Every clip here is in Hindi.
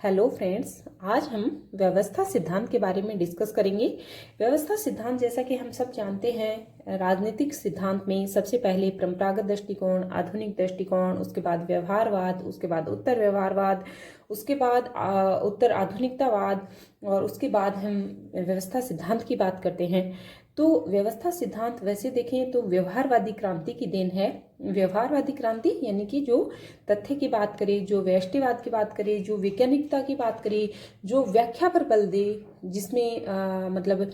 हेलो फ्रेंड्स, आज हम व्यवस्था सिद्धांत के बारे में डिस्कस करेंगे। व्यवस्था सिद्धांत, जैसा कि हम सब जानते हैं, राजनीतिक सिद्धांत में सबसे पहले परंपरागत दृष्टिकोण, आधुनिक दृष्टिकोण, उसके बाद व्यवहारवाद, उसके बाद उत्तर व्यवहारवाद, उसके बाद उत्तर आधुनिकतावाद और उसके बाद हम व्यवस्था सिद्धांत की बात करते हैं। तो व्यवस्था सिद्धांत वैसे देखें तो व्यवहारवादी क्रांति की देन है। व्यवहारवादी क्रांति यानी कि जो तथ्य की बात करें, जो व्यष्टिवाद की बात करें, जो वैज्ञानिकता की बात करें, जो व्याख्या पर बल दे, जिसमें मतलब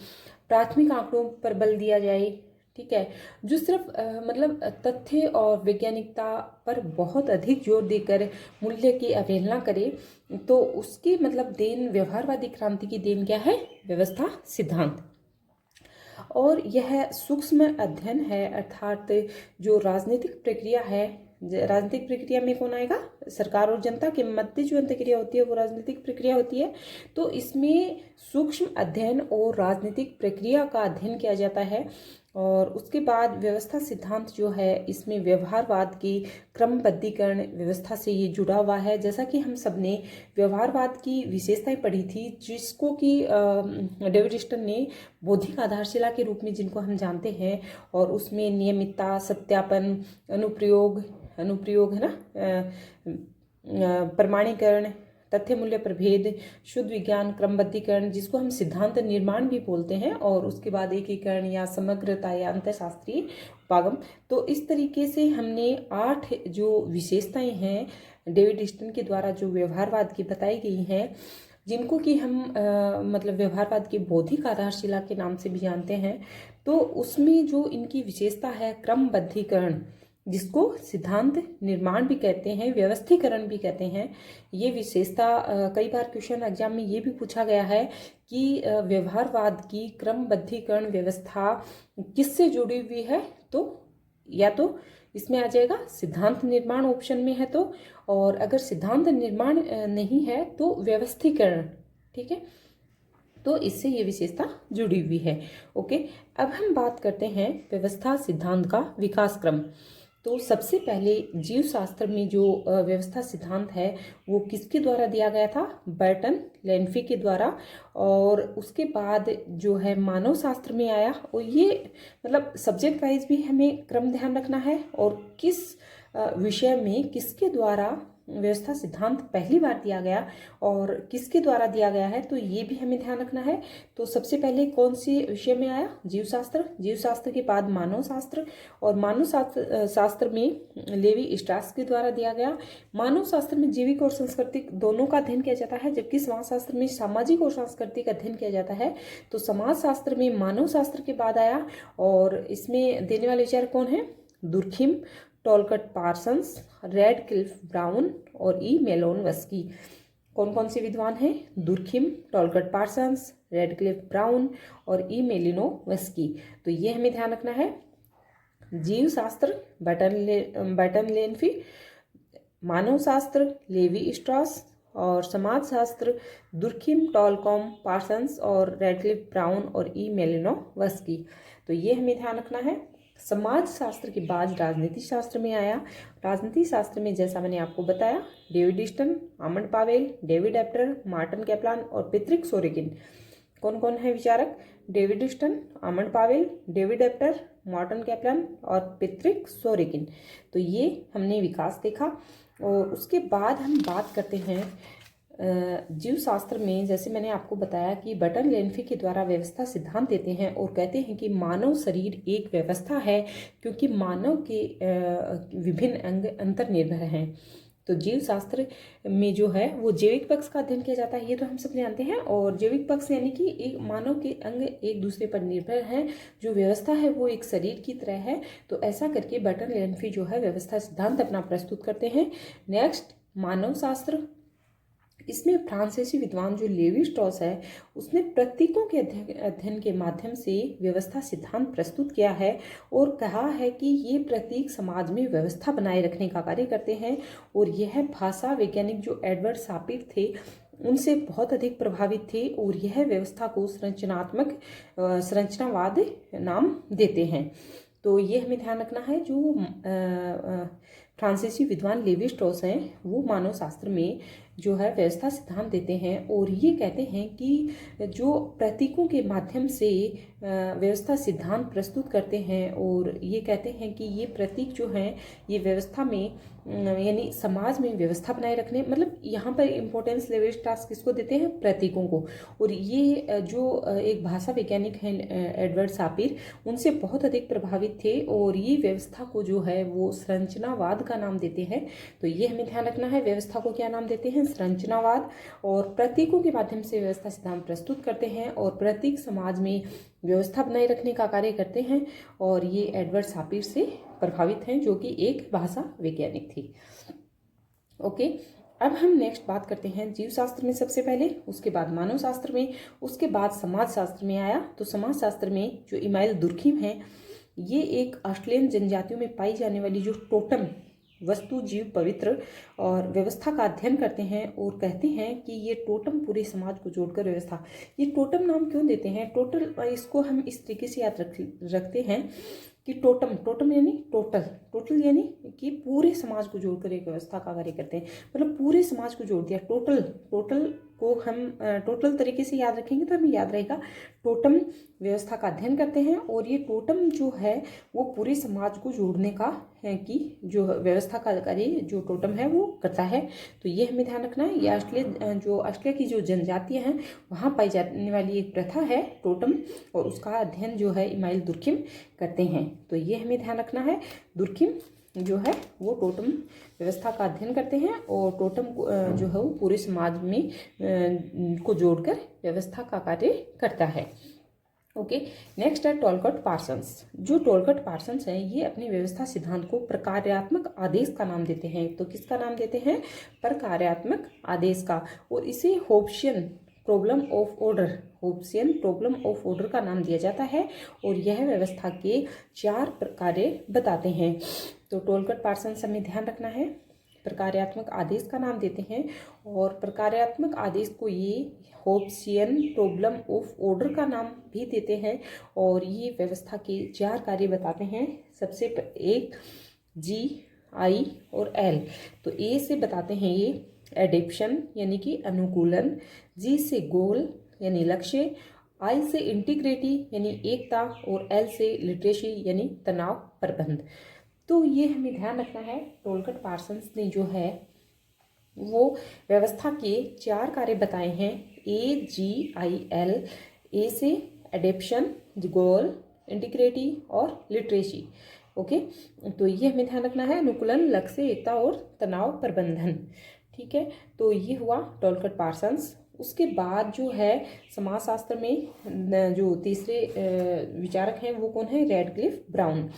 प्राथमिक आंकड़ों पर बल दिया जाए, ठीक है, जो सिर्फ मतलब तथ्य और वैज्ञानिकता पर बहुत अधिक जोर देकर मूल्य की अवहेलना करे, तो उसकी मतलब देन, व्यवहारवादी क्रांति की देन क्या है? व्यवस्था सिद्धांत। और यह सूक्ष्म अध्ययन है, अर्थात जो राजनीतिक प्रक्रिया है, राजनीतिक प्रक्रिया में कौन आएगा? सरकार और जनता के मध्य जो अंतःक्रिया होती है वो राजनीतिक प्रक्रिया होती है। तो इसमें सूक्ष्म अध्ययन और राजनीतिक प्रक्रिया का अध्ययन किया जाता है। और उसके बाद व्यवस्था सिद्धांत जो है, इसमें व्यवहारवाद की क्रमबद्धीकरण व्यवस्था से ये जुड़ा हुआ है। जैसा कि हम सब ने व्यवहारवाद की विशेषताएं पढ़ी थी, जिसको कि डेविड स्टन ने बौद्धिक आधारशिला के रूप में जिनको हम जानते हैं, और उसमें नियमितता, सत्यापन, अनुप्रयोग है ना, प्रमाणीकरण, तथ्य मूल्य प्रभेद, शुद्ध विज्ञान, क्रमबद्धीकरण, जिसको हम सिद्धांत निर्माण भी बोलते हैं, और उसके बाद एकीकरण या समग्रता या अंतःशास्त्रीय उपागम। तो इस तरीके से हमने 8 जो विशेषताएं हैं डेविड स्टन के द्वारा जो व्यवहारवाद की बताई गई हैं, जिनको कि हम मतलब व्यवहारवाद की बौद्धिक आधारशिला के नाम से भी जानते हैं, तो उसमें जो इनकी विशेषता है क्रमबद्धीकरण, जिसको सिद्धांत निर्माण भी कहते हैं, व्यवस्थीकरण भी कहते हैं, ये विशेषता कई बार क्वेश्चन एग्जाम में ये भी पूछा गया है कि व्यवहारवाद की क्रमबद्धीकरण व्यवस्था किससे जुड़ी हुई है? तो या तो इसमें आ जाएगा सिद्धांत निर्माण ऑप्शन में है तो, और अगर सिद्धांत निर्माण नहीं है तो व्यवस्थीकरण, ठीक है। तो इससे ये विशेषता जुड़ी हुई है। ओके, अब हम बात करते हैं व्यवस्था सिद्धांत का विकास क्रम। तो सबसे पहले जीव शास्त्र में जो व्यवस्था सिद्धांत है वो किसके द्वारा दिया गया था? बर्टन लेन्फी के द्वारा। और उसके बाद जो है मानव शास्त्र में आया, और ये मतलब सब्जेक्ट वाइज भी हमें क्रम ध्यान रखना है, और किस विषय में किसके द्वारा व्यवस्था सिद्धांत पहली बार दिया गया और किसके द्वारा दिया गया है, तो ये भी हमें ध्यान रखना है। तो सबसे पहले कौन सी विषय में आया? जीव शास्त्र। जीव शास्त्र के बाद मानव शास्त्र, और मानव शास्त्र में लेवी स्ट्रास के द्वारा दिया गया। मानव शास्त्र में जैविक और सांस्कृतिक दोनों का अध्ययन किया जाता है, जबकि समाज शास्त्र में सामाजिक और सांस्कृतिक अध्ययन किया जाता है। तो समाज शास्त्र में मानव शास्त्र के बाद आया, और इसमें देने वाले विचारक कौन है? दुर्खिम, टॉलकट पार्सन्स, रेडक्लिफ ब्राउन और ई मेलोनवस्की। कौन कौन से विद्वान हैं? दुर्खिम, टॉलकट पार्सन्स, रेडक्लिफ ब्राउन और ई मेलिनोवस्की। तो ये हमें ध्यान रखना है। जीव शास्त्र बर्टन लेन्फी, मानव शास्त्र लेवी स्ट्रास, और समाज शास्त्र दुर्खिम, टॉलकॉम पार्सन्स और रेडक्लिफ ब्राउन और ई मेलिनोवस्की। तो ये हमें ध्यान रखना है। समाज शास्त्र के बाद राजनीति शास्त्र में आया। राजनीति शास्त्र में जैसा मैंने आपको बताया, David Easton, Almond Powell, David Apter, Martin Kaplan और पैट्रिक सोरेकिन। कौन कौन है विचारक? David Easton, Almond Powell, David Apter, Martin Kaplan और पैट्रिक सोरेकिन। तो ये हमने विकास देखा। और उसके बाद हम बात करते हैं जीव शास्त्र में। जैसे मैंने आपको बताया कि बर्टन लेन्फी के द्वारा व्यवस्था सिद्धांत देते हैं और कहते हैं कि मानव शरीर एक व्यवस्था है, क्योंकि मानव के विभिन्न अंग अंतर्निर्भर हैं। तो जीव शास्त्र में जो है वो जैविक पक्ष का अध्ययन किया जाता है, ये तो हम सब जानते हैं। और जैविक पक्ष यानी कि एक मानव के अंग एक दूसरे पर निर्भर हैं, जो व्यवस्था है वो एक शरीर की तरह है। तो ऐसा करके बर्टन लेन्फी जो है व्यवस्था सिद्धांत अपना प्रस्तुत करते हैं। नेक्स्ट, मानव शास्त्र। इसमें फ्रांसीसी विद्वान जो लेवी स्ट्रॉस है, उसने प्रतीकों के अध्ययन के माध्यम से व्यवस्था सिद्धांत प्रस्तुत किया है, और कहा है कि ये प्रतीक समाज में व्यवस्था बनाए रखने का कार्य करते हैं। और यह भाषा वैज्ञानिक जो एडवर्ड सापिर थे उनसे बहुत अधिक प्रभावित थे, और यह व्यवस्था को संरचनावाद नाम देते हैं। तो ये हमें ध्यान रखना है। जो फ्रांसीसी विद्वान लेवी स्ट्रॉस हैं, वो मानव शास्त्र में जो है व्यवस्था सिद्धांत देते हैं और ये कहते हैं कि जो प्रतीकों के माध्यम से व्यवस्था सिद्धांत प्रस्तुत करते हैं और ये कहते हैं कि ये प्रतीक जो हैं ये व्यवस्था में यानी समाज में व्यवस्था बनाए रखने, मतलब यहाँ पर इम्पोर्टेंस लेवी स्ट्रॉस किसको देते हैं, प्रतीकों को। और ये जो एक भाषा वैज्ञानिक हैं एडवर्ड सापिर, उनसे बहुत अधिक प्रभावित थे और ये व्यवस्था को जो है वो संरचनावाद का नाम देते हैं। तो ये हमें ध्यान रखना है, व्यवस्था को क्या नाम देते हैं, संरचनावाद। और प्रतीकों के माध्यम से व्यवस्था सिद्धांत प्रस्तुत करते हैं और प्रतीक समाज में व्यवस्था बनाए रखने का कार्य करते हैं। और ये एडवर्ड सापिर से प्रभावित हैं, जो कि एक भाषा वैज्ञानिक थी। ओके, अब हम नेक्स्ट बात करते हैं जीव शास्त्र में सबसे पहले, उसके बाद मानव शास्त्र में, उसके बाद समाज शास्त्र में आया। तो समाज शास्त्र में जो इमाइल दुर्खिम है, ये एक ऑस्ट्रेलियन जनजातियों में पाई जाने वाली जो टोटम वस्तु, जीव, पवित्र और व्यवस्था का अध्ययन करते हैं और कहते हैं कि ये टोटम पूरे समाज को जोड़कर व्यवस्था। ये टोटम नाम क्यों देते हैं, टोटल, इसको हम इस तरीके से याद रखते हैं कि टोटम यानी टोटल यानी कि पूरे समाज को जोड़कर एक व्यवस्था का कार्य करते हैं, मतलब पूरे समाज को जोड़ दिया। टोटल को हम टोटल तरीके से याद रखेंगे तो हमें याद रहेगा टोटम व्यवस्था का अध्ययन करते हैं और ये टोटम जो है वो पूरे समाज को जोड़ने का है कि जो व्यवस्था का कार्य जो टोटम है वो करता है। तो ये हमें ध्यान रखना है। ये ऑस्ट्रेलिया की जो जनजातियां हैं वहाँ पाई जाने वाली एक प्रथा है टोटम, और उसका अध्ययन जो है इमाइल दुर्खिम करते हैं। तो ये हमें ध्यान रखना है, दुर्खिम जो है वो टोटम व्यवस्था का अध्ययन करते हैं और टोटम जो है वो पूरे समाज में को जोड़कर व्यवस्था का कार्य करता है। ओके, नेक्स्ट है टोलकट पार्सन्स। जो टोलकट पार्सन्स हैं ये अपनी व्यवस्था सिद्धांत को प्रकार्यात्मक आदेश का नाम देते हैं। तो किसका नाम देते हैं, प्रकार्यात्मक आदेश का। और इसे होब्सियन प्रॉब्लम ऑफ ऑर्डर का नाम दिया जाता है और यह व्यवस्था के 4 कार्य बताते हैं। तो टोलकट पार्सन्स हमें ध्यान रखना है, प्रकार्यात्मक आदेश का नाम देते हैं और प्रकार्यात्मक आदेश को ये होब्सियन प्रॉब्लम ऑफ ऑर्डर का नाम भी देते हैं और ये व्यवस्था के 4 कार्य बताते हैं। सबसे एक G, I और L। तो A से बताते हैं ये एडेप्शन यानी कि अनुकूलन, G से गोल यानी लक्ष्य, I से इंटीग्रिटी यानी एकता और L से लिटरेसी यानी तनाव प्रबंध। तो ये हमें ध्यान रखना है, टोलकट पार्सन्स ने जो है वो व्यवस्था के 4 कार्य बताए हैं, AGIL। ए से एडेप्शन, गोल, इंटीग्रिटी और लिटरेसी। ओके, तो ये हमें ध्यान रखना है, अनुकूलन, लक्ष्य, एकता और तनाव प्रबंधन। ठीक है, तो ये हुआ टोलकट पार्सन्स। उसके बाद जो है समाजशास्त्र में जो तीसरे विचारक हैं वो कौन है, रैडक्लिफ ब्राउन।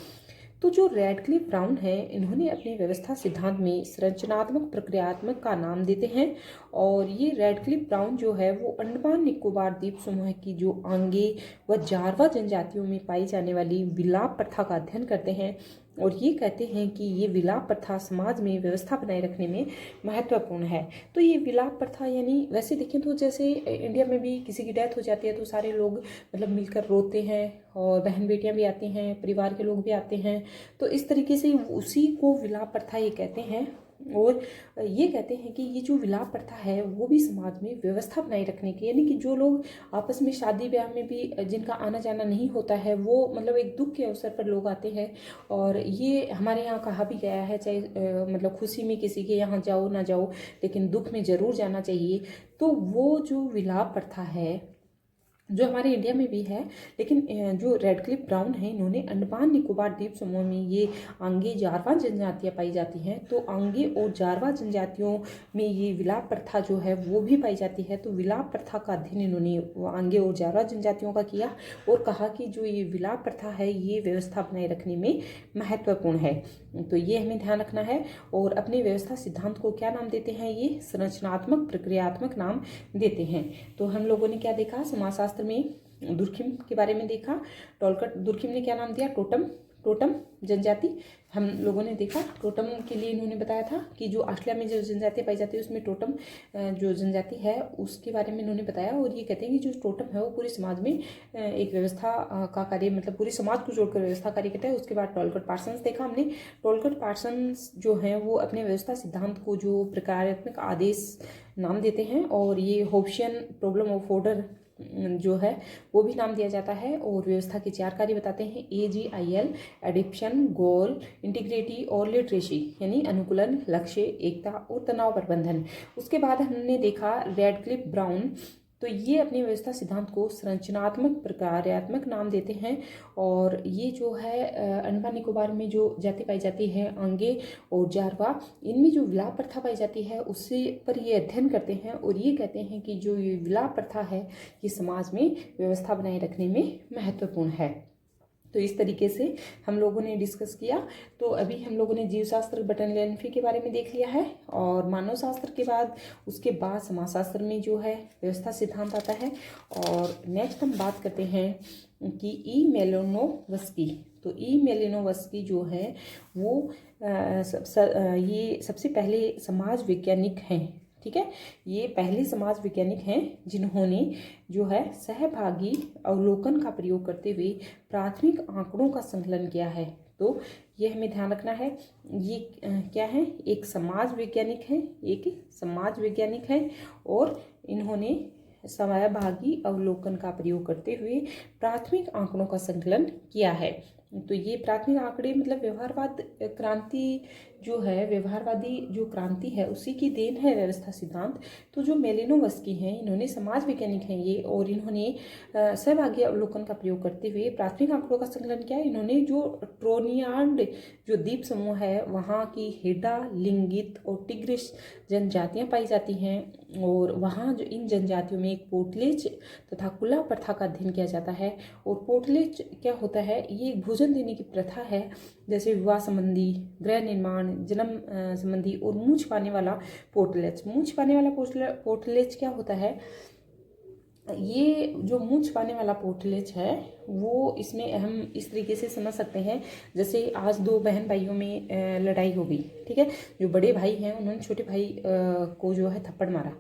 तो जो रैडक्लिफ ब्राउन है इन्होंने अपने व्यवस्था सिद्धांत में संरचनात्मक प्रक्रियात्मक का नाम देते हैं और ये रैडक्लिफ ब्राउन जो है वो अंडमान निकोबार द्वीप समूह की जो आंगे व जारवा जनजातियों में पाई जाने वाली विलाप प्रथा का अध्ययन करते हैं और ये कहते हैं कि ये विलाप प्रथा समाज में व्यवस्था बनाए रखने में महत्वपूर्ण है। तो ये विलाप प्रथा यानी वैसे देखें तो जैसे इंडिया में भी किसी की डेथ हो जाती है तो सारे लोग मतलब मिलकर रोते हैं और बहन बेटियां भी आती हैं, परिवार के लोग भी आते हैं। तो इस तरीके से उसी को विलाप प्रथा ये कहते हैं और ये कहते हैं कि ये जो विलाप प्रथा है वो भी समाज में व्यवस्था बनाए रखने की, यानी कि जो लोग आपस में शादी ब्याह में भी जिनका आना जाना नहीं होता है वो मतलब एक दुख के अवसर पर लोग आते हैं और ये हमारे यहाँ कहा भी गया है, चाहे मतलब खुशी में किसी के यहाँ जाओ ना जाओ लेकिन दुख में ज़रूर जाना चाहिए। तो वो जो विलाप प्रथा है जो हमारे इंडिया में भी है, लेकिन जो रैडक्लिफ ब्राउन है इन्होंने अंडमान निकोबार द्वीप समूह में ये आंगे जारवा जनजातियाँ पाई जाती हैं। तो आंगे और जारवा जनजातियों में ये विलाप प्रथा जो है वो भी पाई जाती है। तो विलाप प्रथा का अध्ययन इन्होंने आंगे और जारवा जनजातियों का किया और कहा कि जो ये विलाप प्रथा है ये व्यवस्था बनाए रखने में महत्वपूर्ण है। तो ये हमें ध्यान रखना है और अपने व्यवस्था सिद्धांत को क्या नाम देते हैं, ये संरचनात्मक प्रक्रियात्मक नाम देते हैं। तो हम लोगों ने क्या देखा, समाजशास्त्र में दुर्खिम के बारे में देखा, टोलकट दुर्खिम ने क्या नाम दिया, टोटम, टोटम जनजाति हम लोगों ने देखा। टोटम के लिए इन्होंने बताया था कि जो ऑस्ट्रेलिया में जो जनजाति पाई जाती है उसमें टोटम जो जनजाति है उसके बारे में इन्होंने बताया। और ये कहते हैं कि जो टोटम है वो पूरे समाज में एक व्यवस्था का कार्य, मतलब पूरे समाज को जोड़कर व्यवस्था कार्य करता है। उसके बाद टोलकट पार्सन्स देखा हमने। टोलकट पार्सन्स जो हैं वो अपने व्यवस्था सिद्धांत को जो प्रकारात्मक आदेश नाम देते हैं, और ये होप्शियन प्रॉब्लम ऑफ ऑर्डर जो है वो भी नाम दिया जाता है। और व्यवस्था के 4 कार्य बताते हैं, AGIL, एडिप्शन, गोल, इंटीग्रिटी और लिटरेसी, यानी अनुकूलन, लक्ष्य, एकता और तनाव प्रबंधन। उसके बाद हमने देखा रेडक्लिफ ब्राउन, तो ये अपनी व्यवस्था सिद्धांत को संरचनात्मक प्रकार्यात्मक नाम देते हैं। और ये जो है अंडमान निकोबार में जो जाति पाई जाती है आंगे और जारवा, इनमें जो विलाप प्रथा पाई जाती है उससे पर ये अध्ययन करते हैं। और ये कहते हैं कि जो ये विलाप प्रथा है ये समाज में व्यवस्था बनाए रखने में महत्वपूर्ण है। तो इस तरीके से हम लोगों ने डिस्कस किया। तो अभी हम लोगों ने जीवशास्त्र बटनलेनफी के बारे में देख लिया है, और मानव शास्त्र के बाद उसके बाद समाजशास्त्र में जो है व्यवस्था सिद्धांत आता है। और नेक्स्ट हम बात करते हैं कि ई मेलिनोवस्की। तो ई मेलिनोवस्की जो है वो ये सबसे पहले समाज वैज्ञानिक हैं, ठीक है। ये पहले समाज वैज्ञानिक हैं जिन्होंने जो है सहभागी अवलोकन का प्रयोग करते हुए प्राथमिक आंकड़ों का संकलन किया है। तो ये हमें ध्यान रखना है, ये क्या है, एक समाज वैज्ञानिक है और इन्होंने सहभागी अवलोकन का प्रयोग करते हुए प्राथमिक आंकड़ों का संकलन किया है। तो ये प्राथमिक आंकड़े मतलब व्यवहारवादी जो क्रांति है उसी की देन है व्यवस्था सिद्धांत। तो जो मेलिनोवस्की हैं इन्होंने समाज वैज्ञानिक हैं ये, और इन्होंने सहभागी अवलोकन का प्रयोग करते हुए प्राथमिक आंकड़ों का संकलन किया। इन्होंने जो ट्रोनियार्ड जो द्वीप समूह है वहाँ की हेडा, लिंगित और टिग्रिस जनजातियाँ पाई जाती हैं, और वहाँ जो इन जनजातियों में एक पोटलेज तथा कुला प्रथा का अध्ययन किया जाता है। और पोटलेज क्या होता है, ये एक भोजन देने की प्रथा है, जैसे विवाह संबंधी, गृह निर्माण, जन्म संबंधी और मूंछ पाने वाला पोटलेज। मूंछ पाने वाला पोटलेज क्या होता है, ये जो मूंछ पाने वाला पोटलेज है वो इसमें हम इस तरीके से समझ सकते हैं, जैसे आज 2 बहन भाइयों में लड़ाई हो गई, ठीक है। जो बड़े भाई हैं उन्होंने छोटे भाई को जो है थप्पड़ मारा,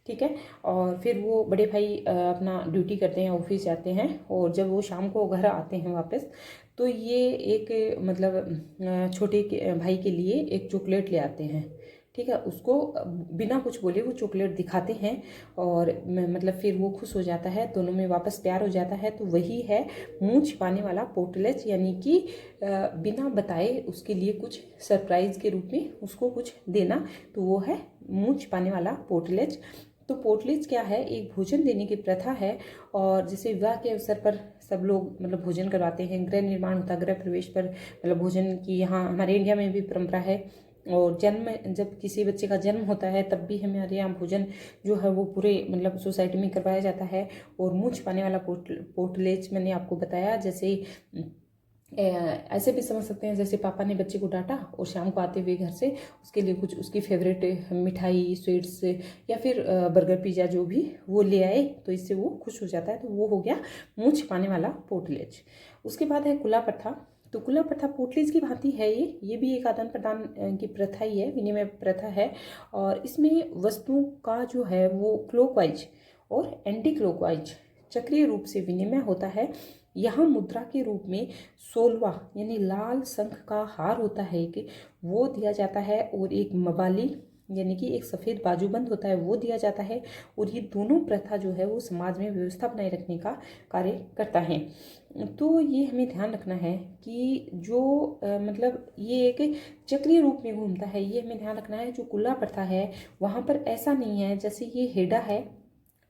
ठीक है। और फिर वो बड़े भाई अपना ड्यूटी करते हैं, ऑफिस जाते हैं, और जब वो शाम को घर आते हैं वापस, तो ये एक मतलब छोटे भाई के लिए एक चॉकलेट ले आते हैं, ठीक है। उसको बिना कुछ बोले वो चॉकलेट दिखाते हैं, और मतलब फिर वो खुश हो जाता है, दोनों में वापस प्यार हो जाता है। तो वही है मूंछ पाने वाला पोटलेज, यानी कि बिना बताए उसके लिए कुछ सरप्राइज के रूप में उसको कुछ देना, तो वो है मूंछ पाने वाला पोटलेज। तो पोटलेज क्या है, एक भोजन देने की प्रथा है, और जैसे विवाह के अवसर पर सब लोग मतलब भोजन करवाते हैं, गृह निर्माण होता है, गृह प्रवेश पर मतलब भोजन की यहाँ हमारे इंडिया में भी परंपरा है। और जब किसी बच्चे का जन्म होता है तब भी हमारे यहाँ भोजन जो है वो पूरे मतलब सोसाइटी में करवाया जाता है। और मूंछ पाने वाला पोटलेज मैंने आपको बताया, जैसे ऐसे भी समझ सकते हैं, जैसे पापा ने बच्चे को डांटा और शाम को आते हुए घर से उसके लिए कुछ उसकी फेवरेट मिठाई, स्वीट्स या फिर बर्गर, पिज़्ज़ा जो भी वो ले आए, तो इससे वो खुश हो जाता है। तो वो हो गया मूंछ पाने वाला पोटलेज। उसके बाद है कुला प्रथा। तो कुला प्रथा पोटलेज की भांति है, ये भी एक आदान प्रदान की प्रथा ही है, विनिमय प्रथा है। और इसमें वस्तुओं का जो है वो क्लॉकवाइज और एंटी क्लॉकवाइज चक्रीय रूप से विनिमय होता है। यहाँ मुद्रा के रूप में 16वां यानी लाल शंख का हार होता है कि वो दिया जाता है, और एक मवाली यानी कि एक सफ़ेद बाजूबंद होता है वो दिया जाता है। और ये दोनों प्रथा जो है वो समाज में व्यवस्था बनाए रखने का कार्य करता है। तो ये हमें ध्यान रखना है कि जो मतलब ये एक चक्रीय रूप में घूमता है, ये हमें ध्यान रखना है। जो कुला प्रथा है वहाँ पर ऐसा नहीं है, जैसे ये हेडा है,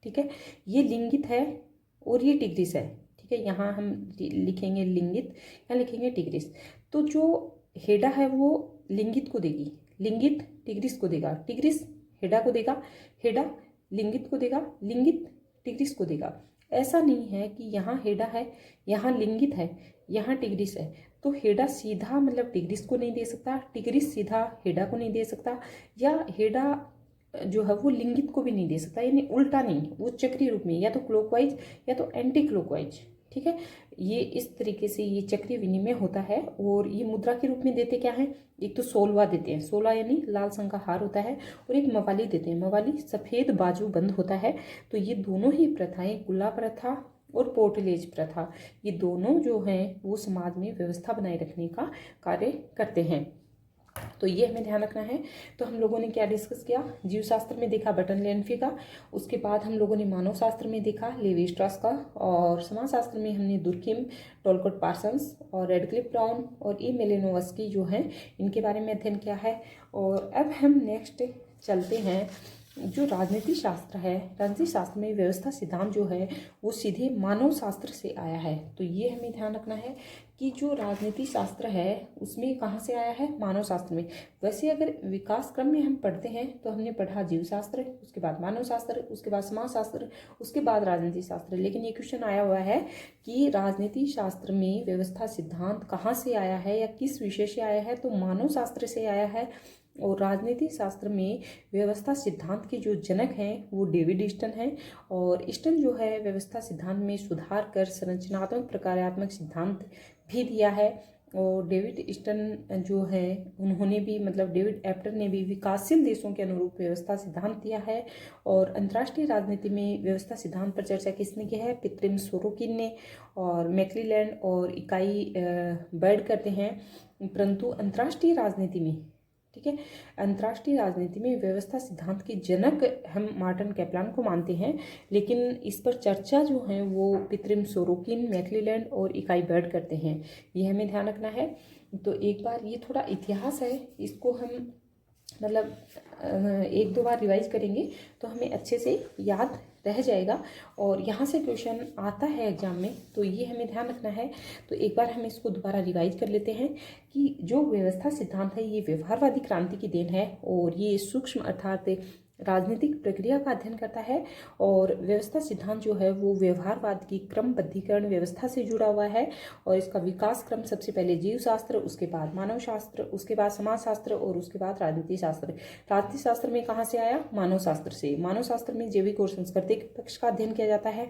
ठीक है, ये लिंगित है और ये टिग्रिस है, ठीक है। यहाँ हम लिखेंगे लिंगित, यहाँ लिखेंगे टिग्रिस। तो जो हेडा है वो लिंगित को देगी, लिंगित टिग्रिस को देगा, टिग्रिस हेडा को देगा, हेडा लिंगित को देगा, लिंगित टिग्रिस को देगा। ऐसा नहीं है कि यहाँ हेडा है, यहाँ लिंगित है, यहाँ टिग्रिस है, तो हेडा सीधा मतलब टिग्रिस को नहीं दे सकता, टिग्रिस सीधा हेडा को नहीं दे सकता, या हेडा जो है वो लिंगित को भी नहीं दे सकता, यानी उल्टा नहीं, वो चक्रीय रूप में या तो क्लॉकवाइज या तो एंटी क्लॉकवाइज, ठीक है। ये इस तरीके से ये चक्रीय विनिमय होता है। और ये मुद्रा के रूप में देते क्या है, एक तो सोलवा देते हैं, सोला यानी लाल संग का हार होता है, और एक मवाली देते हैं, मवाली सफ़ेद बाजू बंद होता है। तो ये दोनों ही प्रथाएं, गुला प्रथा और पोर्टलेज प्रथा, ये दोनों जो हैं वो समाज में व्यवस्था बनाए रखने का कार्य करते हैं। तो ये हमें ध्यान रखना है। तो हम लोगों ने क्या डिस्कस किया, जीव शास्त्र में देखा बर्टन लेन्फी का, उसके बाद हम लोगों ने मानव शास्त्र में देखा लेवी स्ट्रॉस का, और समाज शास्त्र में हमने दुर्खिम, टोलकोट पार्सन्स और रेडक्लिफ ब्राउन और ई मेलिनोवस्की जो हैं इनके बारे में अध्ययन किया है। और अब हम नेक्स्ट चलते हैं, जो राजनीति शास्त्र है, राजनीति शास्त्र में व्यवस्था सिद्धांत जो है वो सीधे मानव शास्त्र से आया है। तो ये हमें ध्यान रखना है कि जो राजनीति शास्त्र है उसमें कहाँ से आया है, मानव शास्त्र में। वैसे अगर विकास क्रम में हम पढ़ते हैं तो हमने पढ़ा जीव शास्त्र, उसके बाद मानव शास्त्र, उसके बाद समाज शास्त्र, उसके बाद राजनीति शास्त्र। लेकिन ये क्वेश्चन आया हुआ है कि राजनीति शास्त्र में व्यवस्था सिद्धांत कहाँ से आया है या किस विषय से आया है, तो मानव शास्त्र से आया है। और राजनीति शास्त्र में व्यवस्था सिद्धांत के जो जनक हैं वो डेविड ईस्टन हैं। और ईस्टन जो है व्यवस्था सिद्धांत में सुधार कर संरचनात्मक प्रकार्यात्मक सिद्धांत भी दिया है। और डेविड ईस्टन जो है उन्होंने भी, मतलब डेविड एप्टर ने भी विकासशील देशों के अनुरूप व्यवस्था सिद्धांत दिया है। और अंतर्राष्ट्रीय राजनीति में व्यवस्था सिद्धांत पर चर्चा किसने की है, पित्रिम सोरोकिन ने और मैक्लीलैंड और इकाई बर्ड करते हैं। परंतु अंतर्राष्ट्रीय राजनीति में, ठीक है, अंतर्राष्ट्रीय राजनीति में व्यवस्था सिद्धांत के जनक हम मार्टिन कैप्लान को मानते हैं। लेकिन इस पर चर्चा जो है वो पित्रिम सोरोकिन, मैक्लीलैंड और इकाई बर्ड करते हैं, ये हमें ध्यान रखना है। तो एक बार ये थोड़ा इतिहास है, इसको हम मतलब एक दो बार रिवाइज करेंगे तो हमें अच्छे से याद रह जाएगा। और यहाँ से क्वेश्चन आता है एग्जाम में, तो ये हमें ध्यान रखना है। तो एक बार हम इसको दोबारा रिवाइज कर लेते हैं कि जो व्यवस्था सिद्धांत है ये व्यवहारवादी क्रांति की देन है, और ये सूक्ष्म अर्थात राजनीतिक प्रक्रिया का अध्ययन करता है। और व्यवस्था सिद्धांत जो है वो व्यवहारवाद की क्रमबद्धीकरण व्यवस्था से जुड़ा हुआ है। और इसका विकास क्रम सबसे पहले जीव शास्त्र, उसके बाद मानव शास्त्र, उसके बाद समाज शास्त्र और उसके बाद राजनीति शास्त्र। राजनीति शास्त्र में कहाँ से आया, मानव शास्त्र से। मानव शास्त्र में जैविक और सांस्कृतिक पक्ष का अध्ययन किया जाता है,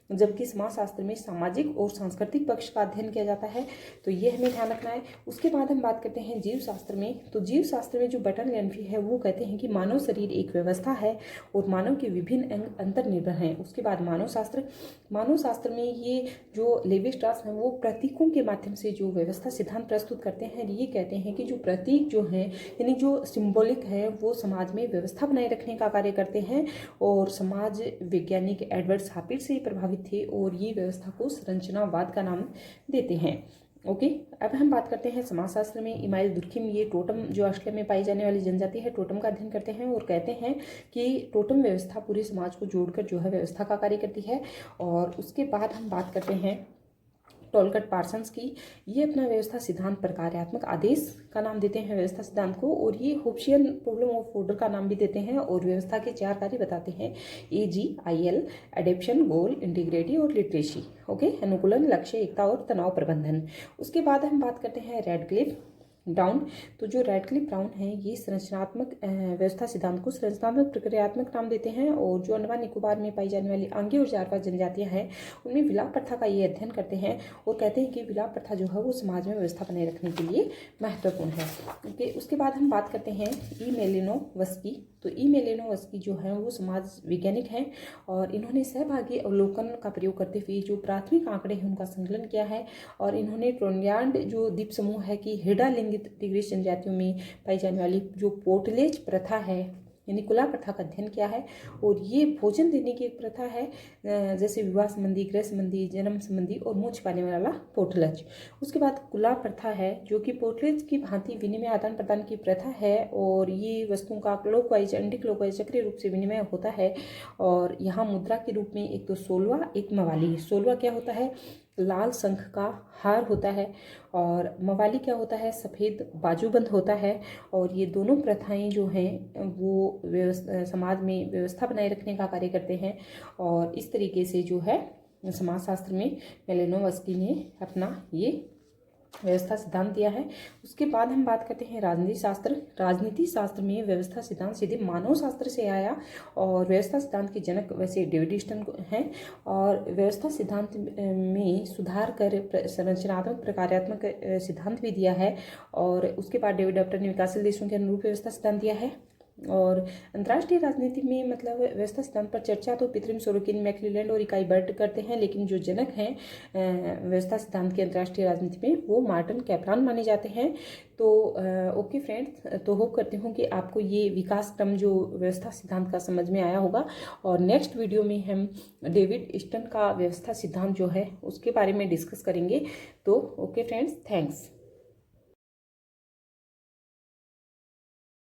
जबकि समाज शास्त्र में सामाजिक और सांस्कृतिक पक्ष का अध्ययन किया जाता है। तो ये हमें ध्यान रखना है। उसके बाद हम बात करते हैं जीव शास्त्र में। तो जीव शास्त्र में जो बर्टन लेन्फी है वो कहते हैं कि मानव शरीर एक व्यवस्था है और मानव के विभिन्न अंग अंतर्निर्भर हैं। उसके बाद मानव शास्त्र, मानव शास्त्र में ये जो लेवी स्ट्रॉस हैं वो प्रतीकों के माध्यम से जो व्यवस्था सिद्धांत प्रस्तुत करते हैं। ये कहते हैं कि जो प्रतीक जो हैं यानी जो सिम्बॉलिक है वो समाज में व्यवस्था बनाए रखने का कार्य करते हैं। और समाज वैज्ञानिक एडवर्ड सापिर से प्रभावित थे और ये व्यवस्था को संरचनावाद का नाम देते हैं। ओके, अब हम बात करते हैं समाजशास्त्र में। इमाइल दुर्खिम ये टोटम, जो ऑस्ट्रेलिया में पाई जाने वाली जनजाति है, टोटम का अध्ययन करते हैं और कहते हैं कि टोटम व्यवस्था पूरे समाज को जोड़कर जो है व्यवस्था का कार्य करती है। और उसके बाद हम बात करते हैं टोलकोट पार्सन्स की। ये अपना व्यवस्था सिद्धांत प्रकार्यात्मक आदेश का नाम देते हैं व्यवस्था सिद्धांत को, और ये होप्शियन प्रॉब्लम ऑफ ऑर्डर का नाम भी देते हैं। और व्यवस्था के 4 कार्य बताते हैं, AGIL, एडेप्शन, गोल, इंटीग्रिटी और लिटरेसी। ओके, अनुकूलन, लक्ष्य, एकता और तनाव प्रबंधन। उसके बाद हम बात करते हैं रेडक्लिफ ब्राउन। तो जो रेडक्लिफ ब्राउन है ये संरचनात्मक व्यवस्था सिद्धांत को संरचनात्मक प्रक्रियात्मक नाम देते हैं। और जो अंडमान निकोबार में पाई जाने वाली आंगी और जारवा जनजातियां हैं उनमें विलाप प्रथा का ये अध्ययन करते हैं और कहते हैं कि विलाप प्रथा जो है वो समाज में व्यवस्था बनाए रखने के लिए महत्वपूर्ण है। ओके, उसके बाद हम बात करते हैं ई मेलिनोवस्की। तो ई मेलिनोवस्की जो है वो समाज वैज्ञानिक हैं और इन्होंने सहभागी अवलोकन का प्रयोग करते हुए जो प्राथमिक आंकड़े हैं उनका संकलन किया है। और इन्होंने ट्रोनयांड जो द्वीप समूह है कि हेडा लिंगित टिग्रिस जनजातियों में पाई जाने वाली जो पोर्टलेज प्रथा है यानी कुला प्रथा का अध्ययन किया है। और ये भोजन देने की एक प्रथा है, जैसे विवाह संबंधी, गृह संबंधी, जन्म संबंधी और मोक्ष पाने वाला पोर्टलेज। उसके बाद कुला प्रथा है जो कि पोर्टलेज की भांति विनिमय आदान प्रदान की प्रथा है। और ये वस्तुओं का क्लॉकवाइज, एंटी क्लॉकवाइज चक्रीय रूप से विनिमय होता है। और यहाँ मुद्रा के रूप में एक तो सोलवा, एक मवाली। सोलवा क्या होता है, लाल शंख का हार होता है, और मवाली क्या होता है, सफ़ेद बाजूबंद होता है। और ये दोनों प्रथाएं जो हैं वो समाज में व्यवस्था बनाए रखने का कार्य करते हैं। और इस तरीके से जो है समाजशास्त्र में मेलिनोवस्की ने अपना ये व्यवस्था सिद्धांत दिया है। उसके बाद हम बात करते हैं राजनीति शास्त्र। राजनीति शास्त्र में व्यवस्था सिद्धांत सीधे मानव शास्त्र से आया और व्यवस्था सिद्धांत के जनक वैसे डेविड ह्यूस्टन हैं। और व्यवस्था सिद्धांत में सुधार कर संरचनात्मक प्रकार्यात्मक सिद्धांत भी दिया है। और उसके बाद डेविड डॉप्टर ने विकासशील देशों के अनुरूप व्यवस्था सिद्धांत दिया है। और अंतर्राष्ट्रीय राजनीति में मतलब व्यवस्था सिद्धांत पर चर्चा तो पितरिम, सोरोकिन, मैक्लेलैंड और इकाई बर्ट करते हैं, लेकिन जो जनक हैं व्यवस्था सिद्धांत के अंतर्राष्ट्रीय राजनीति में वो मार्टिन कैपलान माने जाते हैं। तो ओके फ्रेंड्स, तो होप करती हूँ कि आपको ये विकास क्रम जो व्यवस्था सिद्धांत का समझ में आया होगा। और नेक्स्ट वीडियो में हम डेविड ह्यूस्टन का व्यवस्था सिद्धांत जो है उसके बारे में डिस्कस करेंगे। तो ओके फ्रेंड्स, थैंक्स।